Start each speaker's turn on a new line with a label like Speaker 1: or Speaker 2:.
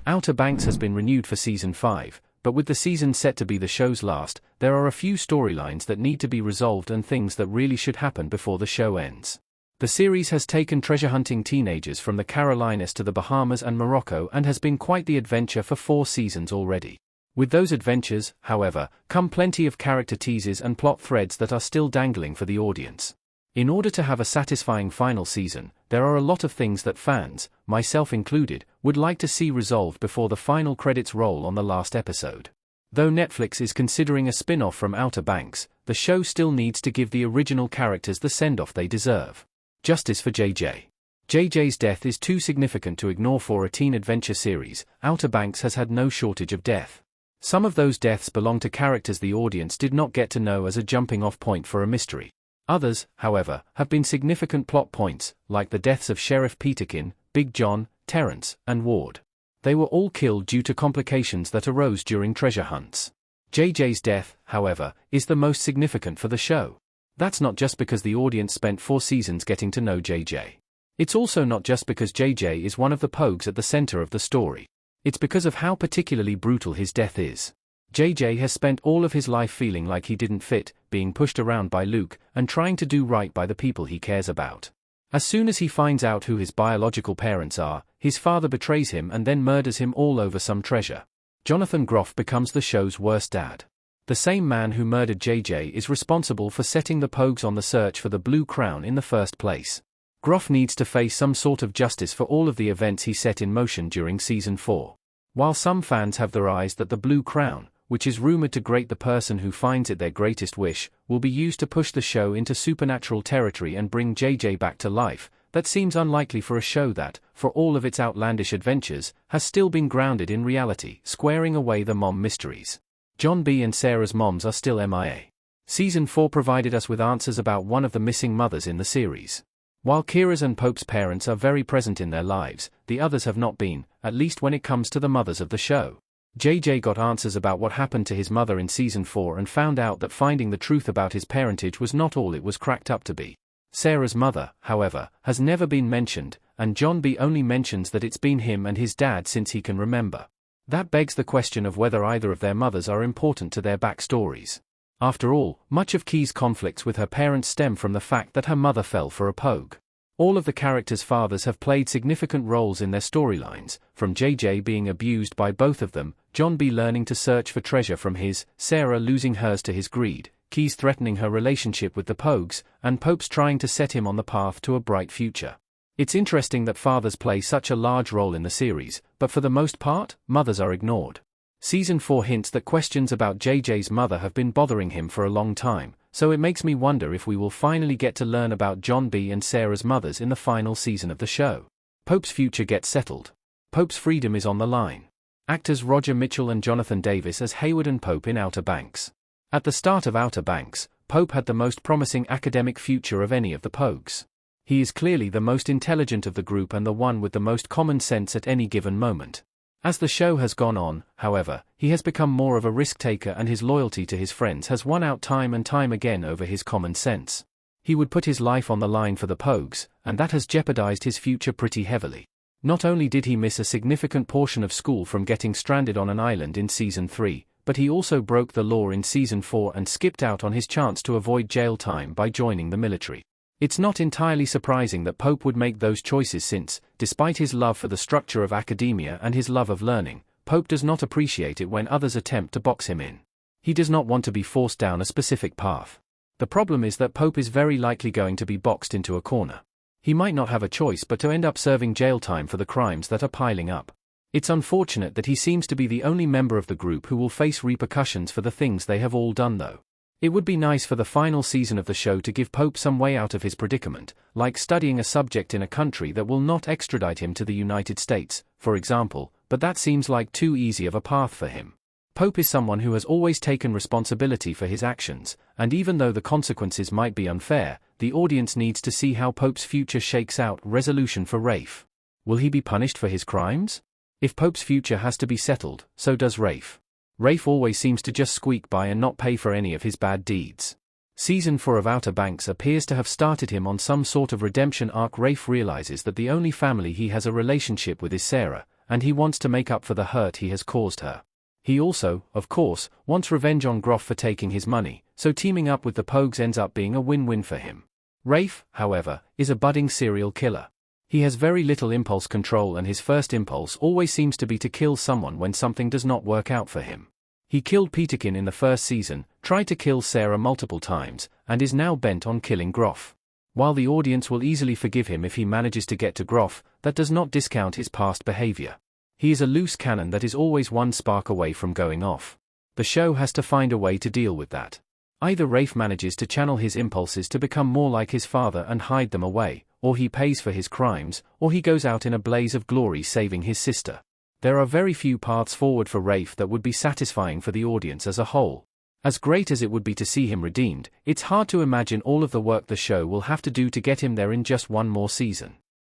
Speaker 1: Outer Banks has been renewed for Season 5, but with the season set to be the show's last, there are a few storylines that need to be resolved and things that really should happen before the show ends. The series has taken treasure-hunting teenagers from the Carolinas to the Bahamas and Morocco and has been quite the adventure for 4 seasons already. With those adventures, however, come plenty of character teases and plot threads that are still dangling for the audience. In order to have a satisfying final season, there are a lot of things that fans, myself included, would like to see resolved before the final credits roll on the last episode. Though Netflix is considering a spin-off from Outer Banks, the show still needs to give the original characters the send-off they deserve. Justice for JJ. JJ's death is too significant to ignore for a teen adventure series. Outer Banks has had no shortage of death. Some of those deaths belong to characters the audience did not get to know as a jumping-off point for a mystery. Others, however, have been significant plot points, like the deaths of Sheriff Peterkin, Big John, Terrence, and Ward. They were all killed due to complications that arose during treasure hunts. JJ's death, however, is the most significant for the show. That's not just because the audience spent 4 seasons getting to know JJ. It's also not just because JJ is one of the Pogues at the center of the story. It's because of how particularly brutal his death is. JJ has spent all of his life feeling like he didn't fit, being pushed around by Luke, and trying to do right by the people he cares about. As soon as he finds out who his biological parents are, his father betrays him and then murders him all over some treasure. Jonathan Groff becomes the show's worst dad. The same man who murdered JJ is responsible for setting the Pogues on the search for the Blue Crown in the first place. Groff needs to face some sort of justice for all of the events he set in motion during Season 4. While some fans have their eyes that the Blue Crown, which is rumored to grant the person who finds it their greatest wish, will be used to push the show into supernatural territory and bring JJ back to life, that seems unlikely for a show that, for all of its outlandish adventures, has still been grounded in reality, squaring away the mom mysteries. John B. and Sarah's moms are still MIA. Season 4 provided us with answers about one of the missing mothers in the series. While Kira's and Pope's parents are very present in their lives, the others have not been, at least when it comes to the mothers of the show. JJ got answers about what happened to his mother in Season 4 and found out that finding the truth about his parentage was not all it was cracked up to be. Sarah's mother, however, has never been mentioned, and John B. only mentions that it's been him and his dad since he can remember. That begs the question of whether either of their mothers are important to their backstories. After all, much of Key's conflicts with her parents stem from the fact that her mother fell for a Pogue. All of the characters' fathers have played significant roles in their storylines, from JJ being abused by both of them, John B. learning to search for treasure from his, Sarah losing hers to his greed, Key's threatening her relationship with the Pogues, and Pope's trying to set him on the path to a bright future. It's interesting that fathers play such a large role in the series, but for the most part, mothers are ignored. Season 4 hints that questions about JJ's mother have been bothering him for a long time, so it makes me wonder if we will finally get to learn about John B. and Sarah's mothers in the final season of the show. Pope's future gets settled. Pope's freedom is on the line. Actors Roger Mitchell and Jonathan Davis as Hayward and Pope in Outer Banks. At the start of Outer Banks, Pope had the most promising academic future of any of the Pogues. He is clearly the most intelligent of the group and the one with the most common sense at any given moment. As the show has gone on, however, he has become more of a risk-taker and his loyalty to his friends has won out time and time again over his common sense. He would put his life on the line for the Pogues, and that has jeopardized his future pretty heavily. Not only did he miss a significant portion of school from getting stranded on an island in Season 3, but he also broke the law in Season 4 and skipped out on his chance to avoid jail time by joining the military. It's not entirely surprising that Pope would make those choices since, despite his love for the structure of academia and his love of learning, Pope does not appreciate it when others attempt to box him in. He does not want to be forced down a specific path. The problem is that Pope is very likely going to be boxed into a corner. He might not have a choice but to end up serving jail time for the crimes that are piling up. It's unfortunate that he seems to be the only member of the group who will face repercussions for the things they have all done though. It would be nice for the final season of the show to give Pope some way out of his predicament, like studying a subject in a country that will not extradite him to the United States, for example, but that seems like too easy of a path for him. Pope is someone who has always taken responsibility for his actions, and even though the consequences might be unfair, the audience needs to see how Pope's future shakes out. Resolution for Rafe. Will he be punished for his crimes? If Pope's future has to be settled, so does Rafe. Rafe always seems to just squeak by and not pay for any of his bad deeds. Season 4 of Outer Banks appears to have started him on some sort of redemption arc. Rafe realizes that the only family he has a relationship with is Sarah, and he wants to make up for the hurt he has caused her. He also, of course, wants revenge on Groff for taking his money, so teaming up with the Pogues ends up being a win-win for him. Rafe, however, is a budding serial killer. He has very little impulse control, and his first impulse always seems to be to kill someone when something does not work out for him. He killed Peterkin in the first season, tried to kill Sarah multiple times, and is now bent on killing Groff. While the audience will easily forgive him if he manages to get to Groff, that does not discount his past behavior. He is a loose cannon that is always one spark away from going off. The show has to find a way to deal with that. Either Rafe manages to channel his impulses to become more like his father and hide them away, or he pays for his crimes, or he goes out in a blaze of glory saving his sister. There are very few paths forward for Rafe that would be satisfying for the audience as a whole. As great as it would be to see him redeemed, it's hard to imagine all of the work the show will have to do to get him there in just one more season.